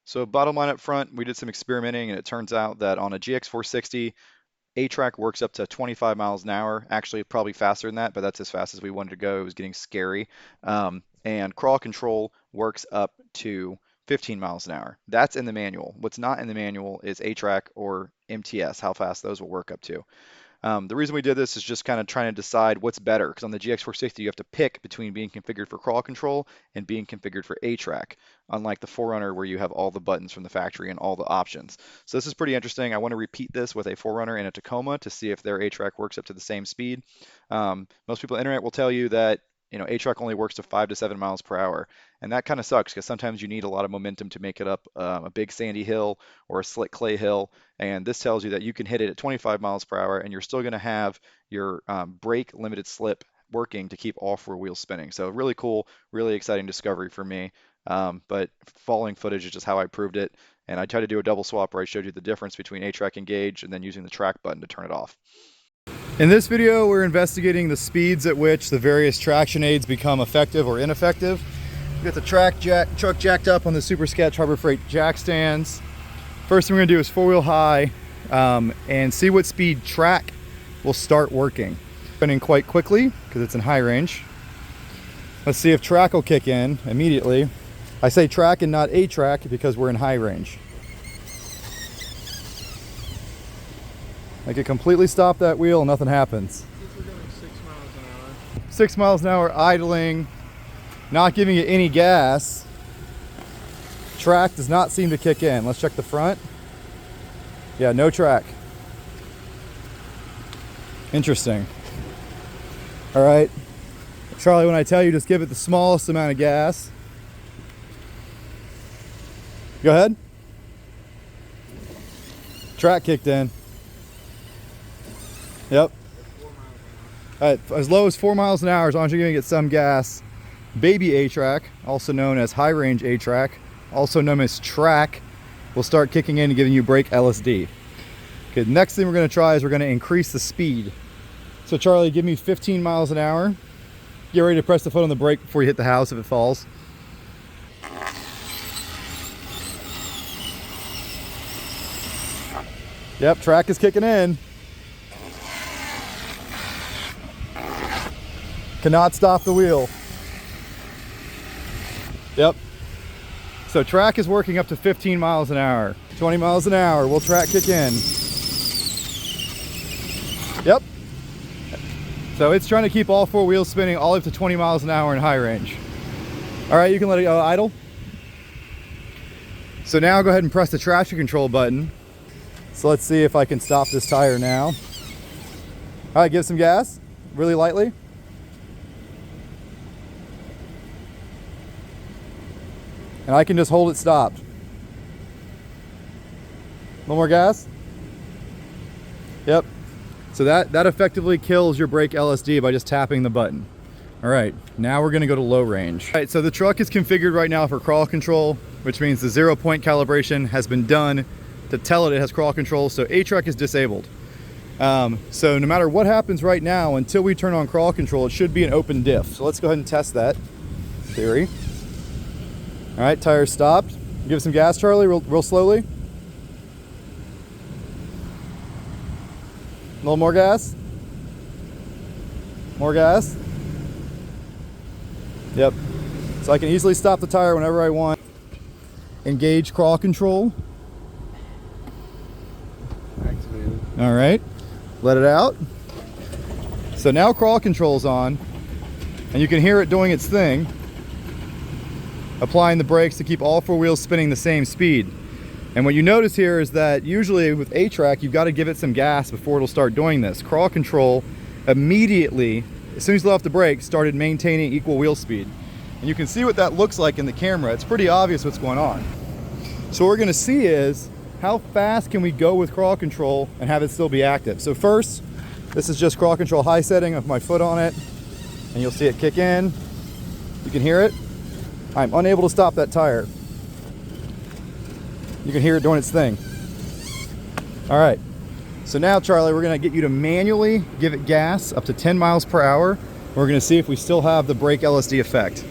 So bottom line up front, we did some experimenting and it turns out that on a GX460, A-TRAC works up to 25 miles an hour. Actually, probably faster than that, but that's as fast as we wanted to go. It was getting scary. And crawl control works up to 15 miles an hour. That's in the manual. What's not in the manual is A-TRAC or MTS, how fast those will work up to. The reason we did this is just kind of trying to decide what's better, because on the GX460 you have to pick between being configured for crawl control and being configured for A-TRAC, unlike the 4Runner where you have all the buttons from the factory and all the options. So this is pretty interesting. I want to repeat this with a 4Runner and a Tacoma to see if their A-TRAC works up to the same speed. Most people on the internet will tell you that A-TRAC only works to 5 to 7 miles per hour. And that kind of sucks because sometimes you need a lot of momentum to make it up a big sandy hill or a slick clay hill. And this tells you that you can hit it at 25 miles per hour and you're still going to have your brake limited slip working to keep all four wheels spinning. So really cool, really exciting discovery for me. But following footage is just how I proved it. And I tried to do a double swap where I showed you the difference between A-TRAC engage and then using the track button to turn it off. In this video, we're investigating the speeds at which the various traction aids become effective or ineffective. We've got the truck jacked up on the Super Sketch Harbor Freight jack stands. First thing we're gonna do is four-wheel high and see what speed track will start working. Spinning quite quickly because it's in high range. Let's see if track will kick in immediately. I say track and not A-TRAC because we're in high range. I could completely stop that wheel and nothing happens. We're going 6 miles an hour. 6 miles an hour idling, not giving it any gas. Track does not seem to kick in. Let's check the front. Yeah, no track. Interesting. All right, Charlie, when I tell you, just give it the smallest amount of gas. Go ahead. Track kicked in. Yep. As low as 4 miles an hour, as long as you're gonna get some gas. Baby A-TRAC, also known as high range A-TRAC, also known as track, will start kicking in and giving you brake LSD. Okay, the next thing we're gonna try is we're gonna increase the speed. So Charlie, give me 15 miles an hour. Get ready to press the foot on the brake before you hit the house if it falls. Yep, track is kicking in. Cannot stop the wheel. Yep. So track is working up to 15 miles an hour. 20 miles an hour, will track kick in? Yep. So it's trying to keep all four wheels spinning all up to 20 miles an hour in high range. All right, you can let it go idle. So now go ahead and press the traction control button. So let's see if I can stop this tire now. All right, give some gas, really lightly. And I can just hold it stopped. A little more gas. Yep. So that effectively kills your brake LSD by just tapping the button. All right, now we're gonna go to low range. All right, so the truck is configured right now for crawl control, which means the 0-point calibration has been done to tell it has crawl control, so A-TRAC is disabled. So no matter what happens right now, until we turn on crawl control, it should be an open diff. So let's go ahead and test that theory. All right, tires stopped. Give it some gas, Charlie, real slowly. A little more gas. More gas. Yep. So I can easily stop the tire whenever I want. Engage crawl control. Activated. All right, let it out. So now crawl control's on, and you can hear it doing its thing, applying the brakes to keep all four wheels spinning the same speed. And what you notice here is that usually with A-TRAC, you've got to give it some gas before it'll start doing this. Crawl control immediately, as soon as you let off the brake, started maintaining equal wheel speed. And you can see what that looks like in the camera. It's pretty obvious what's going on. So what we're gonna see is, how fast can we go with crawl control and have it still be active? So first, this is just crawl control high setting with my foot on it, and you'll see it kick in. You can hear it. I'm unable to stop that tire. You can hear it doing its thing. All right, so now Charlie, we're gonna get you to manually give it gas up to 10 miles per hour. We're gonna see if we still have the brake LSD effect.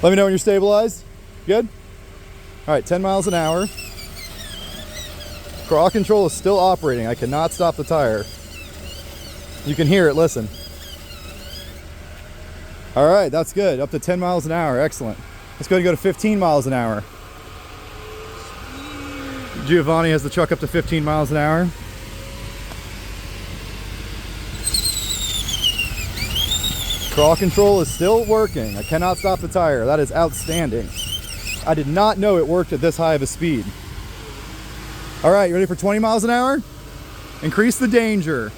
Let me know when you're stabilized. Good? All right, 10 miles an hour. Crawl control is still operating. I cannot stop the tire. You can hear it, listen. All right, that's good. Up to 10 miles an hour, excellent. Let's go ahead and go to 15 miles an hour. Giovanni has the truck up to 15 miles an hour. Crawl control is still working. I cannot stop the tire. That is outstanding. I did not know it worked at this high of a speed. All right, you ready for 20 miles an hour? Increase the danger.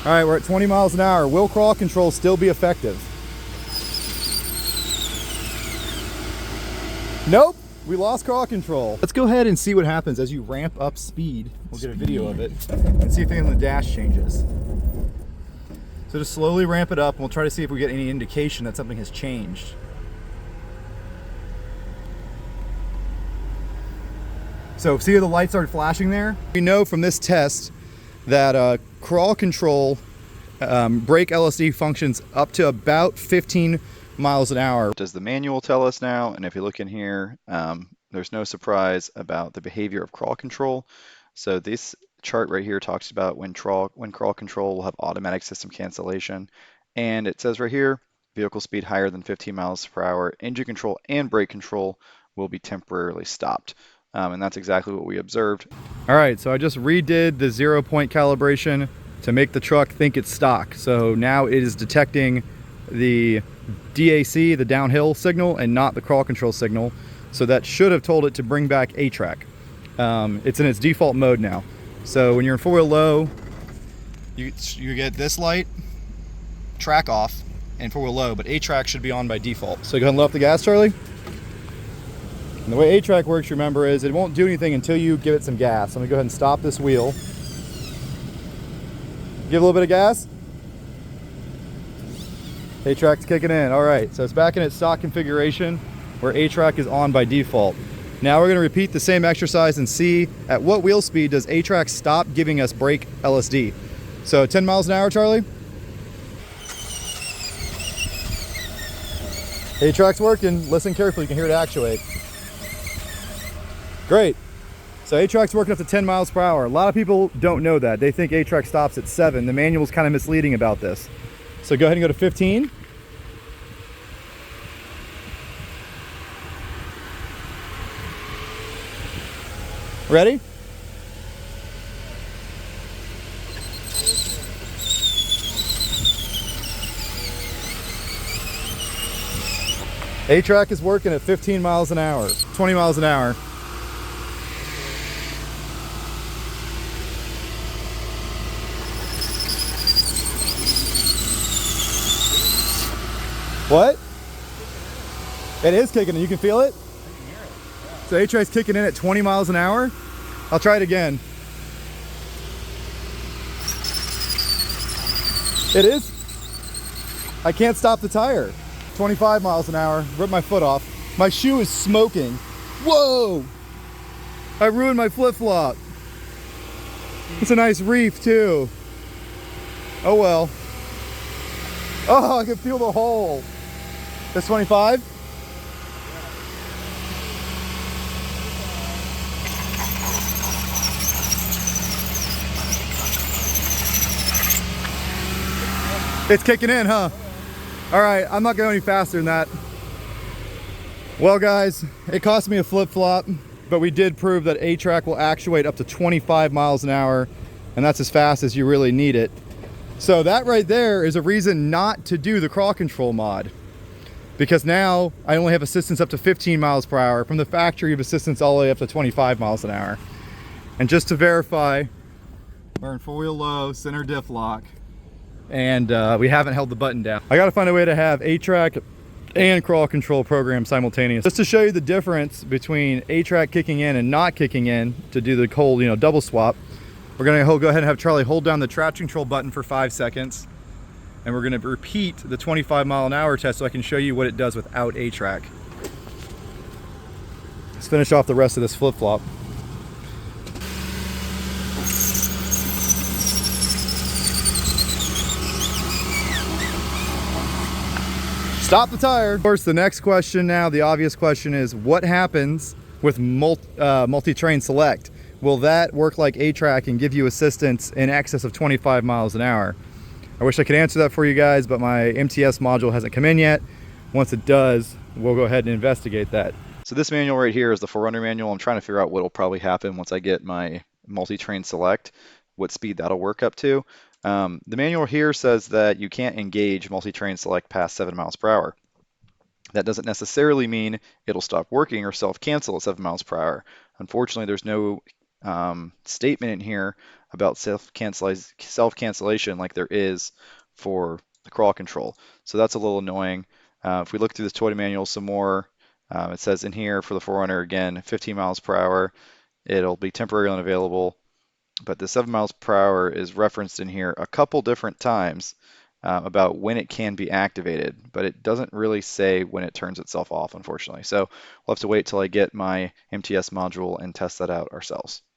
All right, we're at 20 miles an hour. Will crawl control still be effective? Nope, we lost crawl control. Let's go ahead and see what happens as you ramp up speed. We'll get a video of it and see if anything on the dash changes. So just slowly ramp it up and we'll try to see if we get any indication that something has changed. So see how the lights started flashing there? We know from this test that crawl control brake LSD functions up to about 15 miles an hour. Does the manual tell us now? And if you look in here, there's no surprise about the behavior of crawl control. So this chart right here talks about when crawl control will have automatic system cancellation. And it says right here, vehicle speed higher than 15 miles per hour, engine control and brake control will be temporarily stopped. And that's exactly what we observed. All right, so I just redid the 0-point calibration to make the truck think it's stock. So now it is detecting the DAC, the downhill signal, and not the crawl control signal. So that should have told it to bring back A-TRAC. It's in its default mode now. So when you're in four-wheel low, you get this light, track off, and four-wheel low, but A-TRAC should be on by default. So go ahead and load up the gas, Charlie. And the way A-TRAC works, remember, is it won't do anything until you give it some gas. I'm gonna go ahead and stop this wheel. Give a little bit of gas. A-TRAC's kicking in. All right, so it's back in its stock configuration where A-TRAC is on by default. Now we're gonna repeat the same exercise and see at what wheel speed does A-TRAC stop giving us brake LSD. So 10 miles an hour, Charlie. A-TRAC's working. Listen carefully, you can hear it actuate. Great. So A-TRAC's working up to 10 miles per hour. A lot of people don't know that. They think A-TRAC stops at 7. The manual's kind of misleading about this. So go ahead and go to 15. Ready? A-TRAC is working at 15 miles an hour, 20 miles an hour. What? It is kicking in. You can feel it? So A-TRAC's kicking in at 20 miles an hour. I'll try it again. It is. I can't stop the tire. 25 miles an hour. Ripped my foot off. My shoe is smoking. Whoa! I ruined my flip-flop. It's a nice reef too. Oh well. Oh, I can feel the hole. That's 25? It's kicking in, huh? All right, I'm not going any faster than that. Well, guys, it cost me a flip-flop, but we did prove that A-TRAC will actuate up to 25 miles an hour, and that's as fast as you really need it. So that right there is a reason not to do the crawl control mod, because now I only have assistance up to 15 miles per hour. From the factory, you have assistance all the way up to 25 miles an hour. And just to verify, we're in four-wheel low, center diff lock, and we haven't held the button down. I gotta find a way to have A-TRAC and crawl control program simultaneous. Just to show you the difference between A-TRAC kicking in and not kicking in to do the whole, double swap. We're gonna go ahead and have Charlie hold down the traction control button for 5 seconds. And we're gonna repeat the 25 mile an hour test so I can show you what it does without A-TRAC. Let's finish off the rest of this flip-flop. Stop the tire. Of course, the next question now, the obvious question is, what happens with multi-train select? Will that work like A-TRAC and give you assistance in excess of 25 miles an hour? I wish I could answer that for you guys, but my MTS module hasn't come in yet. Once it does, we'll go ahead and investigate that. So this manual right here is the Forerunner manual. I'm trying to figure out what will probably happen once I get my multi-train select, what speed that'll work up to. The manual here says that you can't engage multi-train select past 7 miles per hour. That doesn't necessarily mean it'll stop working or self-cancel at 7 miles per hour. Unfortunately, there's no statement in here about self-cancellation like there is for the crawl control. So that's a little annoying. If we look through this Toyota manual some more, it says in here for the Forerunner, again, 15 miles per hour, it'll be temporarily unavailable. But the 7 miles per hour is referenced in here a couple different times about when it can be activated, but it doesn't really say when it turns itself off, unfortunately. So we'll have to wait till I get my MTS module and test that out ourselves.